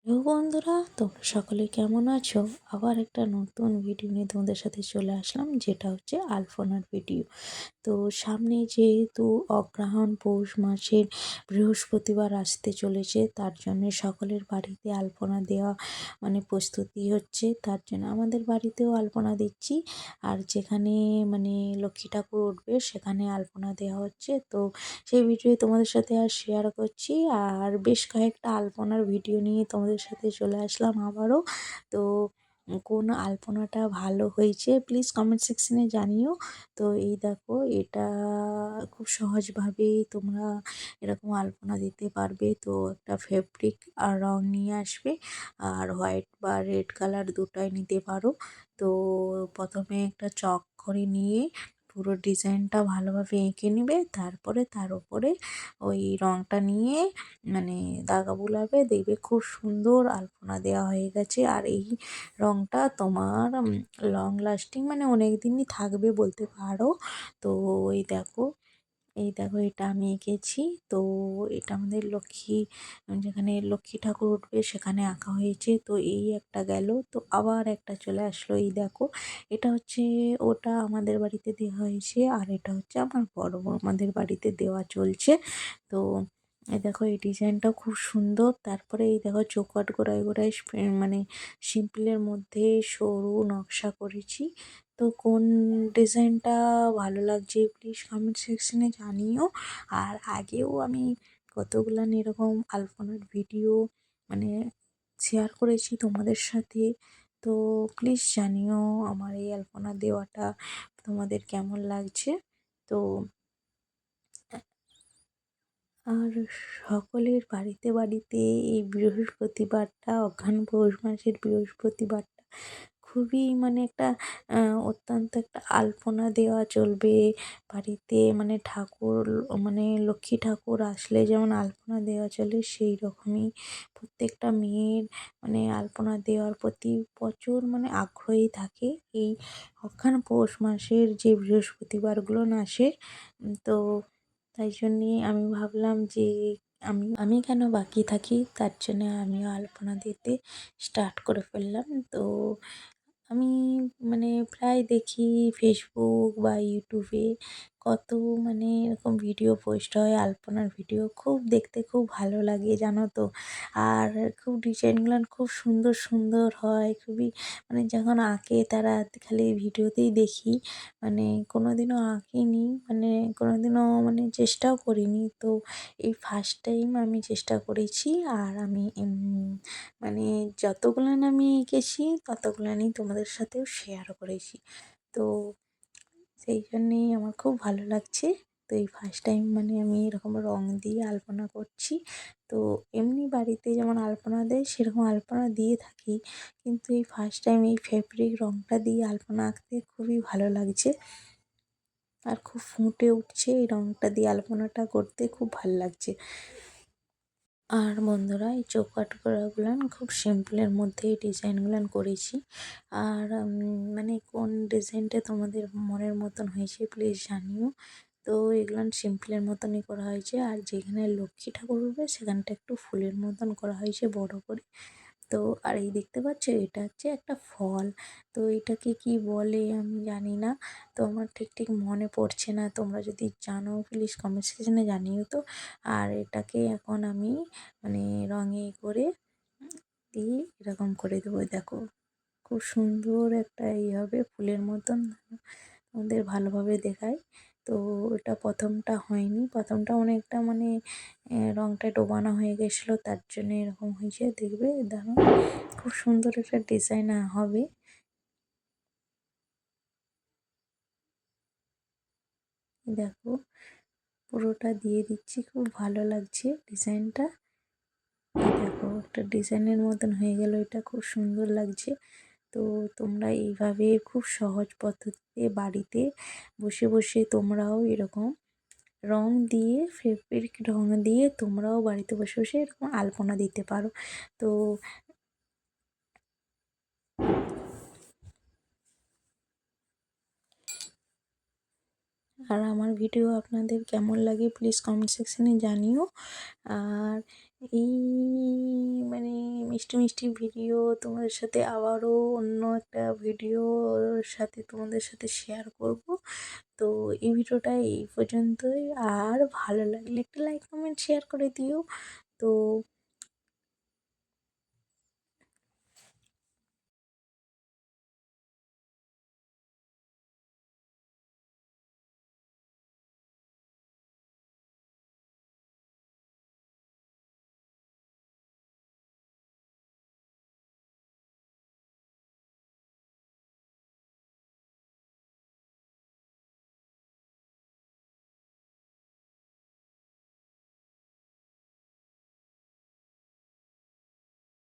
Hello বন্ধুরা, তোমরা সকলে কেমন আছো? আবার একটা নতুন ভিডিও নিয়ে তোমাদের সাথে চলে আসলাম, যেটা হচ্ছে আলপনার ভিডিও। তো সামনে যেহেতু অগ্রহায়ণ পৌষ মাসের বৃহস্পতিবার আসতে চলেছে, তার জন্য সকলের বাড়িতে আলপনা দেওয়া প্রস্তুতি হচ্ছে। তার জন্য আমাদের বাড়িতেও আলপনা দিচ্ছি, আর যেখানে লক্ষ্মী ঠাকুর উঠবে সেখানে আলপনা দেওয়া হচ্ছে। তো সেই ভিডিও তোমাদের সাথে আর শেয়ার করছি, আর বেশ কয়েকটা আলপনার ভিডিও নিয়ে তোমাদের সাথে চলে আসলাম আবারও। তো কোন আলপনাটা ভালো হয়েছে প্লিজ কমেন্ট সেকশনে জানিও। তো এই দেখো, এটা খুব সহজভাবেই তোমরা এরকম আলপনা দিতে পারবে। তো একটা ফেব্রিক আর রং নিয়ে আসবে, আর হোয়াইট বা রেড কালার দুটাই নিতে পারো। তো প্রথমে একটা চক করে নিয়ে পুরো ডিজাইনটা ভালোভাবে এঁকে নেবে, তারপরে তার উপরে ওই রংটা নিয়ে দাগা বুলাবে, দেখবে খুব সুন্দর আলপনা দেওয়া হয়ে গেছে। আর এই রংটা তোমার লং লাস্টিং অনেক দিনই থাকবে বলতে পারো। তো এই দেখো, এটা আমি এঁকেছি। তো এটা আমাদের যেখানে লক্ষ্মী ঠাকুর উঠবে সেখানে আঁকা হয়েছে। তো এই একটা গেল, তো আবার একটা চলে আসলো। এই দেখো, এটা হচ্ছে ওটা আমাদের বাড়িতে দেওয়া হয়েছে, আর এটা হচ্ছে আমার বড় আমাদের বাড়িতে দেওয়া চলছে। তো এই দেখো, এই ডিজাইনটাও খুব সুন্দর। তারপরে এই দেখো, চৌকাট গোড়ায় গোড়ায় সিম্পলের মধ্যে সরু নকশা করেছি। তো কোন ডিজাইনটা ভালো লাগছে প্লিজ কমেন্ট সেকশনে জানিও। আর আগেও আমি কতগুলান এরকম আলপনার ভিডিও মানে শেয়ার করেছি তোমাদের সাথে। তো প্লিজ জানিও আমার এই আলপনা দেওয়াটা তোমাদের কেমন লাগছে। তো আর সকলের বাড়িতে বাড়িতে এই বৃহস্পতিবারটা, অঘ্রাণ পৌষ মাসের বৃহস্পতিবারটা খুবই একটা অত্যন্ত একটা আলপনা দেওয়া চলবে বাড়িতে। ঠাকুর লক্ষ্মী ঠাকুর আসলে যেমন আলপনা দেওয়া চলে, সেই রকমই প্রত্যেকটা মেয়ের আলপনা দেওয়ার প্রতি প্রচুর আগ্রহী থাকে এই অঘ্রাণ পৌষ মাসের যে বৃহস্পতিবারগুলো আসে। তো তাই জন্যে আমি ভাবলাম যে আমি আমি কেন বাকি থাকি, তার জন্য আমিও আলপনা দিতে স্টার্ট করে ফেললাম। তো আমি প্রায় দেখি ফেসবুক বা ইউটিউবে কত এরকম ভিডিও পোস্ট হয়, আলপনার ভিডিও খুব দেখতে খুব ভালো লাগে জানো তো। আর খুব ডিজাইনগুলো খুব সুন্দর সুন্দর হয়, খুবই যখন আঁকে তারা খালি ভিডিওতেই দেখি, কোনোদিনও আঁকিনি, কোনোদিনও চেষ্টাও করিনি। তো এই ফার্স্ট টাইম আমি চেষ্টা করেছি। আর আমি যতগুলান আমি এঁকেছি ততগুলানই তোমাদের সাথেও শেয়ার করেছি। তো সেই জন্যেই আমার খুব ভালো লাগছে। তো এই ফার্স্ট টাইম আমি এরকম রং দিয়ে আলপনা করছি। তো এমনি বাড়িতে যেমন আলপনা দেয় সেরকম আলপনা দিয়ে থাকি, কিন্তু এই ফার্স্ট টাইম এই ফেব্রিক রংটা দিয়ে আলপনা আঁকতে খুবই ভালো লাগছে, আর খুব ফুটে উঠছে এই রংটা দিয়ে আলপনাটা করতে খুব ভালো লাগছে। আর বন্ধুরা, এই চৌকাট করাগুলান খুব সিম্পলের মধ্যে এই ডিজাইনগুলান করেছি। আর কোন ডিজাইনটা তোমাদের মনের মতন হয়েছে প্লিজ জানিও। তো এগুলান সিম্পলের মতনই করা হয়েছে, আর যেখানে লক্ষ্মী ঠাকুর উঠবে সেখানটা একটু ফুলের মতন করা হয়েছে বড় করে। তো আর এই দেখতে পাচ্ছ, এটা হচ্ছে একটা ফল। তো এটাকে কি বলে আমি জানি না, তো আমার ঠিক ঠিক মনে পড়ছে না। তোমরা যদি জানো প্লিজ কমেন্ট সেকশনে জানিও তো। আর এটাকে এখন আমি রঙে করে দিয়ে এরকম করে দেবো। দেখো, খুব সুন্দর একটা হবে ফুলের মতন, আমাদের ভালোভাবে দেখায়। তো এটা প্রথমটা হয়নি, প্রথমটা অনেকটা রংটা ডোবানো হয়ে গেছিলো, তার জন্য এরকম হয়েছে। দেখবে দেখো, খুব সুন্দর একটা ডিজাইন হবে। দেখো, পুরোটা দিয়ে দিচ্ছি, খুব ভালো লাগছে ডিজাইনটা। দেখো, একটা ডিজাইনের মতন হয়ে গেল, এটা খুব সুন্দর লাগছে। তো তোমরা এইভাবে খুব সহজ পদ্ধতিতে বাড়িতে বসে বসে তোমরাও এরকম রং দিয়ে, ফেব্রিক রং দিয়ে তোমরাও বাড়িতে বসে বসে এরকম আলপনা দিতে পারো। তো আর আমার ভিডিও আপনাদের কেমন লাগে প্লিজ কমেন্ট সেকশনে জানিও। আর এই মানে মিষ্টি মিষ্টি ভিডিও তোমাদের সাথে আবারও অন্য একটা ভিডিওর সাথে তোমাদের সাথে শেয়ার করব। তো এই ভিডিওটা এই পর্যন্তই, আর ভালো লাগলে একটা লাইক কমেন্ট শেয়ার করে দিও। তো